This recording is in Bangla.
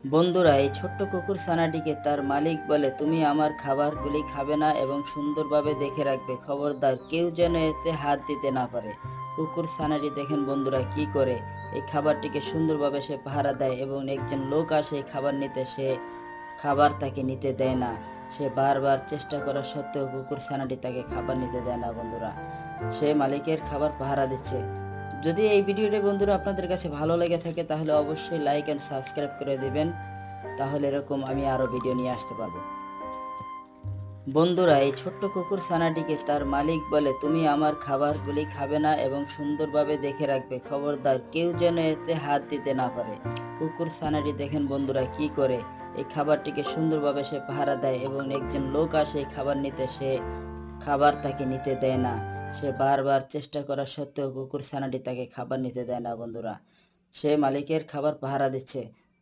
বন্ধুরা, এই ছোট্ট কুকুর ছানাটিকে তার মালিক বলে, তুমি আমার খাবারগুলি খাবে না এবং সুন্দরভাবে দেখে রাখবে। খবরদার কেউ যেন এতে হাত দিতে না পারে। কুকুর ছানাটি দেখেন বন্ধুরা কি করে। এই খাবারটিকে সুন্দরভাবে সে পাহারা দেয় এবং একজন লোক আসে এই খাবার নিতে, সে খাবার তাকে নিতে দেয় না। সে বারবার চেষ্টা করা সত্ত্বেও কুকুর ছানাটি তাকে খাবার নিতে দেয় না বন্ধুরা। সে মালিকের খাবার পাহারা দিচ্ছে। যদি এই ভিডিওটি বন্ধুরা আপনাদের কাছে ভালো লেগে থাকে তাহলে অবশ্যই লাইক অ্যান্ড সাবস্ক্রাইব করে দিবেন। তাহলে এরকম আমি আরও ভিডিও নিয়ে আসতে পারবো। বন্ধুরা, এই ছোট্ট কুকুর ছানাটিকে তার মালিক বলে, তুমি আমার খাবারগুলি খাবে না এবং সুন্দরভাবে দেখে রাখবে। খবরদার কেউ যেন এতে হাত দিতে না পারে। কুকুর ছানাটি দেখেন বন্ধুরা কি করে। এই খাবারটিকে সুন্দরভাবে সে পাহারা দেয় এবং একজন লোক আসে এই খাবার নিতে, সে খাবার তাকে নিতে দেয় না। সে বারবার চেষ্টা করা সত্ত্বেও কুকুর ছানাটি তাকে খাবার নিতে দেয় না বন্ধুরা। সে মালিকের খাবার পাহারা দিচ্ছে।